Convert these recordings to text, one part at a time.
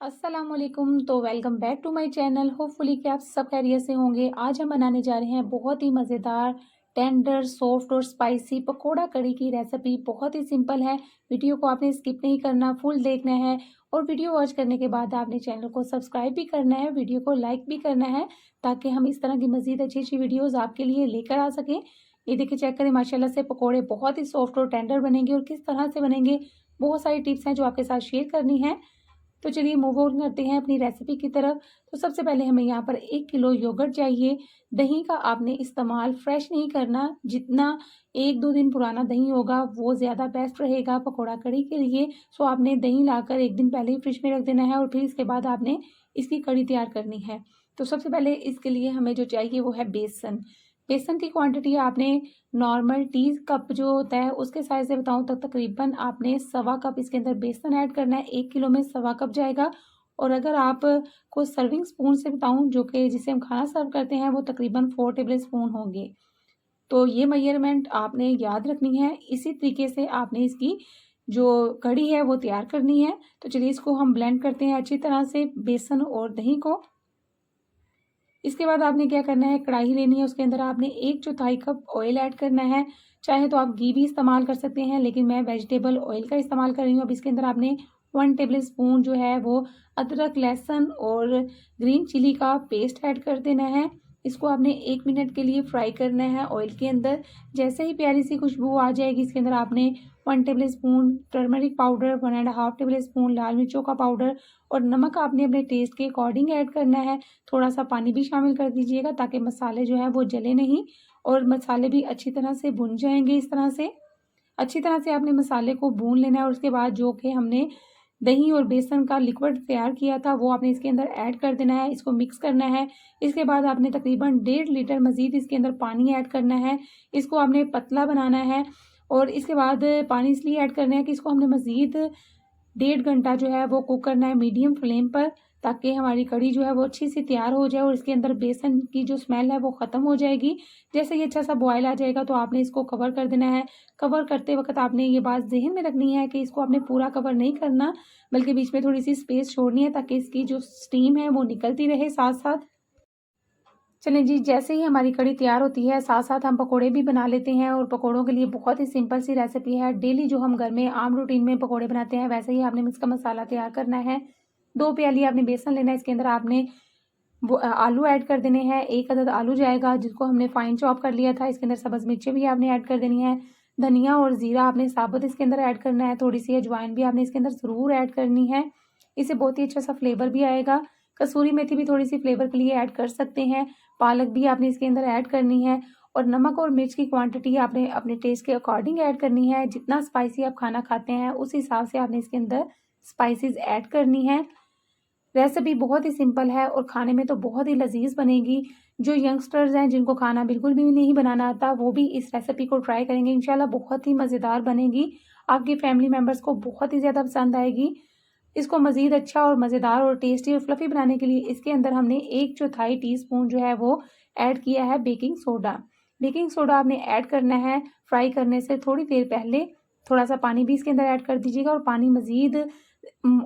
अस्सलामुअलैकुम। तो welcome back to my channel. Hopefully कि आप सब खैरियत से होंगे। आज हम बनाने जा रहे हैं बहुत ही मज़ेदार, टेंडर, सॉफ्ट और स्पाइसी पकोड़ा कड़ी की रेसिपी। बहुत ही सिंपल है। वीडियो को आपने स्किप नहीं करना, फुल देखना है और वीडियो वॉच करने के बाद आपने चैनल को सब्सक्राइब भी करना है, वीडियो को लाइक भी करना है, ताकि हम इस तरह की मज़ीद अच्छी वीडियोज़ आपके लिए लेकर आ सकें। ये देखिए, चेक करें, माशाल्लाह से पकोड़े बहुत ही सॉफ्ट और टेंडर बनेंगे। और किस तरह से बनेंगे, बहुत सारी टिप्स हैं जो आपके साथ शेयर करनी है। तो चलिए मूव ऑन करते हैं अपनी रेसिपी की तरफ। तो सबसे पहले हमें यहाँ पर 1 किलो योगर्ट चाहिए। दही का आपने इस्तेमाल फ्रेश नहीं करना, जितना 1-2 दिन पुराना दही होगा वो ज़्यादा बेस्ट रहेगा पकौड़ा कड़ी के लिए। सो आपने दही लाकर 1 दिन पहले ही फ्रिज में रख देना है और फिर इसके बाद आपने इसकी कड़ी तैयार करनी है। तो सबसे पहले इसके लिए हमें जो चाहिए वो है बेसन। बेसन की क्वांटिटी आपने नॉर्मल टी कप जो होता है उसके साइज से बताऊं तो तकरीबन आपने 1.25 कप इसके अंदर बेसन ऐड करना है। 1 किलो में 1.25 कप जाएगा। और अगर आप को सर्विंग स्पून से बताऊं, जो कि जिसे हम खाना सर्व करते हैं, वो तकरीबन 4 टेबल स्पून होंगे। तो ये मेजरमेंट आपने याद रखनी है। इसी तरीके से आपने इसकी जो कड़ी है वो तैयार करनी है। तो चलिए इसको हम ब्लेंड करते हैं अच्छी तरह से, बेसन और दही को। इसके बाद आपने क्या करना है, कढ़ाई लेनी है, उसके अंदर आपने 1/4 कप ऑयल ऐड करना है। चाहे तो आप घी भी इस्तेमाल कर सकते हैं, लेकिन मैं वेजिटेबल ऑयल का इस्तेमाल कर रही हूँ। अब इसके अंदर आपने 1 टेबल स्पून जो है वो अदरक, लहसुन और ग्रीन चिली का पेस्ट ऐड कर देना है। इसको आपने 1 मिनट के लिए फ्राई करना है ऑयल के अंदर। जैसे ही प्यारी सी खुशबू आ जाएगी, इसके अंदर आपने 1 tablespoon turmeric powder, 1.5 tablespoon लाल मिर्चों का पाउडर और नमक आपने अपने टेस्ट के अकॉर्डिंग ऐड करना है। थोड़ा सा पानी भी शामिल कर दीजिएगा ताकि मसाले जो है वो जले नहीं और मसाले भी अच्छी तरह से भुन जाएंगे। इस तरह से अच्छी तरह से आपने मसाले को भून लेना है। और उसके बाद जो कि हमने दही और बेसन का लिक्विड तैयार किया था वो आपने इसके अंदर ऐड कर देना है। इसको मिक्स करना है। इसके बाद आपने तकरीबन 1.5 लीटर मज़ीद इसके अंदर पानी ऐड करना है। इसको आपने पतला बनाना है। और इसके बाद पानी इसलिए ऐड करना है कि इसको हमने मज़ीद 1.5 घंटा जो है वो कुक करना है मीडियम फ्लेम पर, ताकि हमारी कड़ी जो है वो अच्छी सी तैयार हो जाए और इसके अंदर बेसन की जो स्मेल है वो ख़त्म हो जाएगी। जैसे ही अच्छा सा बॉयल आ जाएगा तो आपने इसको कवर कर देना है। कवर करते वक्त आपने ये बात ज़हन में रखनी है कि इसको आपने पूरा कवर नहीं करना, बल्कि बीच में थोड़ी सी स्पेस छोड़नी है ताकि इसकी जो स्टीम है वो निकलती रहे साथ साथ। चलें जी, जैसे ही हमारी कड़ी तैयार होती है, साथ साथ हम पकोड़े भी बना लेते हैं। और पकोड़ों के लिए बहुत ही सिंपल सी रेसिपी है। डेली जो हम घर में आम रूटीन में पकोड़े बनाते हैं, वैसे ही आपने मिक्स का मसाला तैयार करना है। 2 प्याली आपने बेसन लेना है। इसके अंदर आपने वो आलू ऐड कर देने हैं। 1 अदद आलू जाएगा जिसको हमने फाइन चॉप कर लिया था। इसके अंदर सब्ज़ मिर्चें भी आपने ऐड कर देनी है। धनिया और ज़ीरा आपने साबुत इसके अंदर ऐड करना है। थोड़ी सी अजवाइन भी आपने इसके अंदर ज़रूर ऐड करनी है। इससे बहुत ही अच्छा सा फ्लेवर भी आएगा। कसूरी मेथी भी थोड़ी सी फ्लेवर के लिए ऐड कर सकते हैं। पालक भी आपने इसके अंदर ऐड करनी है। और नमक और मिर्च की क्वांटिटी आपने अपने टेस्ट के अकॉर्डिंग ऐड करनी है। जितना स्पाइसी आप खाना खाते हैं उस हिसाब से आपने इसके अंदर स्पाइसेस ऐड करनी है। रेसिपी बहुत ही सिंपल है और खाने में तो बहुत ही लजीज बनेगी। जो यंगस्टर्स हैं जिनको खाना बिल्कुल भी नहीं बनाना आता, वो भी इस रेसिपी को ट्राई करेंगे। इंशाल्लाह बहुत ही मज़ेदार बनेगी। आपकी फैमिली मेम्बर्स को बहुत ही ज़्यादा पसंद आएगी। इसको मज़ीद अच्छा और मज़ेदार और टेस्टी और फ्लफ़ी बनाने के लिए इसके अंदर हमने 1/4 टीस्पून जो है वो ऐड किया है बेकिंग सोडा। बेकिंग सोडा आपने ऐड करना है फ्राई करने से थोड़ी देर पहले। थोड़ा सा पानी भी इसके अंदर ऐड कर दीजिएगा और पानी मज़ीद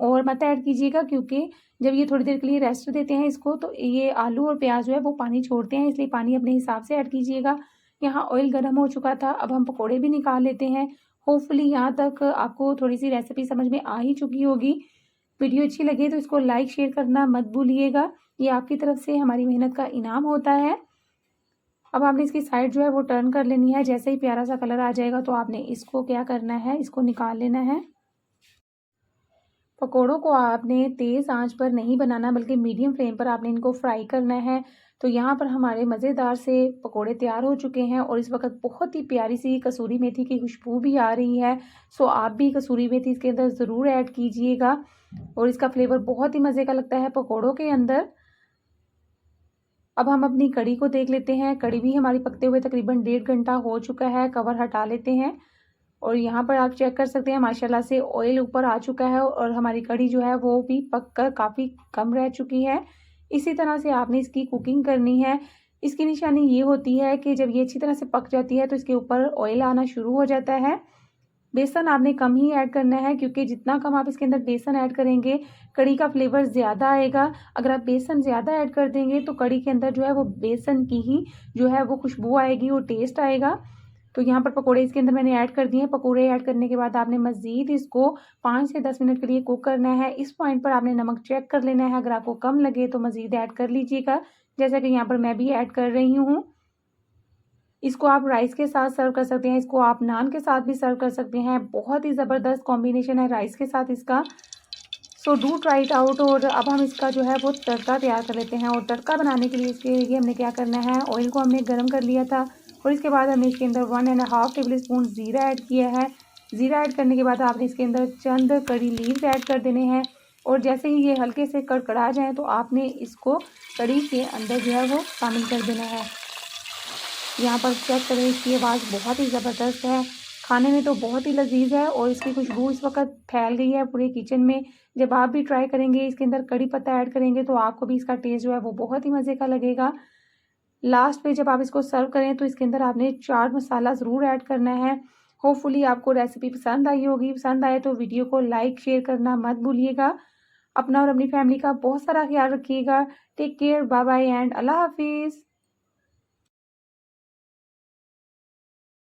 और मत ऐड कीजिएगा, क्योंकि जब ये थोड़ी देर के लिए रेस्ट देते हैं इसको, तो ये आलू और प्याज जो है वो पानी छोड़ते हैं, इसलिए पानी अपने हिसाब से ऐड कीजिएगा। यहाँ ऑयल गर्म हो चुका था। अब हम पकोड़े भी निकाल लेते हैं। होपफुली यहाँ तक आपको थोड़ी सी रेसिपी समझ में आ ही चुकी होगी। वीडियो अच्छी लगे तो इसको लाइक शेयर करना मत भूलिएगा। ये आपकी तरफ से हमारी मेहनत का इनाम होता है। अब आपने इसकी साइड जो है वो टर्न कर लेनी है। जैसे ही प्यारा सा कलर आ जाएगा तो आपने इसको क्या करना है, इसको निकाल लेना है। पकोड़ों को आपने तेज़ आंच पर नहीं बनाना, बल्कि मीडियम फ्लेम पर आपने इनको फ्राई करना है। तो यहाँ पर हमारे मज़ेदार से पकोड़े तैयार हो चुके हैं और इस वक्त बहुत ही प्यारी सी कसूरी मेथी की खुशबू भी आ रही है। सो आप भी कसूरी मेथी इसके अंदर ज़रूर ऐड कीजिएगा और इसका फ्लेवर बहुत ही मज़े का लगता है पकोड़ों के अंदर। अब हम अपनी कड़ी को देख लेते हैं। कड़ी भी हमारी पकते हुए तकरीबन 1.5 घंटा हो चुका है। कवर हटा लेते हैं और यहाँ पर आप चेक कर सकते हैं माशाल्लाह से ऑयल ऊपर आ चुका है और हमारी कड़ी जो है वो भी पककर काफ़ी कम रह चुकी है। इसी तरह से आपने इसकी कुकिंग करनी है। इसकी निशानी ये होती है कि जब ये अच्छी तरह से पक जाती है तो इसके ऊपर ऑयल आना शुरू हो जाता है। बेसन आपने कम ही ऐड करना है, क्योंकि जितना कम आप इसके अंदर बेसन ऐड करेंगे कड़ी का फ्लेवर ज़्यादा आएगा। अगर आप बेसन ज़्यादा ऐड कर देंगे तो कड़ी के अंदर जो है वो बेसन की ही जो है वो खुशबू आएगी और टेस्ट आएगा। तो यहाँ पर पकोड़े इसके अंदर मैंने ऐड कर दिए हैं। पकोड़े ऐड करने के बाद आपने मज़ीद इसको 5 से 10 मिनट के लिए कुक करना है। इस पॉइंट पर आपने नमक चेक कर लेना है, अगर आपको कम लगे तो मज़ीद ऐड कर लीजिएगा, जैसा कि यहाँ पर मैं भी ऐड कर रही हूँ। इसको आप राइस के साथ सर्व कर सकते हैं, इसको आप नान के साथ भी सर्व कर सकते हैं। बहुत ही ज़बरदस्त कॉम्बिनेशन है राइस के साथ इसका। So do try it out. और अब हम इसका जो है वो तड़का तैयार कर लेते हैं। और तड़का बनाने के लिए इसके लिए हमने क्या करना है, ऑयल को हमने गर्म कर लिया था और इसके बाद हमने इसके अंदर 1.5 टेबल स्पून ज़ीरा ऐड किया है। ज़ीरा ऐड करने के बाद आपने इसके अंदर चंद कड़ी लीव्स ऐड कर देने हैं और जैसे ही ये हल्के से कड़कड़ा जाएँ तो आपने इसको कड़ी के अंदर जो है वो शामिल कर देना है। यहाँ पर चेक करें, इसकी आवाज़ बहुत ही ज़बरदस्त है, खाने में तो बहुत ही लजीज है और इसकी खुशबू इस वक्त फैल गई है पूरे किचन में। जब आप भी ट्राई करेंगे, इसके अंदर कड़ी पत्ता ऐड करेंगे तो आपको भी इसका टेस्ट जो है वो बहुत ही मज़े का लगेगा। लास्ट में जब आप इसको सर्व करें तो इसके अंदर आपने चाट मसाला ज़रूर ऐड करना है। होपफुली आपको रेसिपी पसंद आई होगी। पसंद आए तो वीडियो को लाइक शेयर करना मत भूलिएगा। अपना और अपनी फैमिली का बहुत सारा ख्याल रखिएगा। Take care, bye bye and अल्लाह हाफिज़।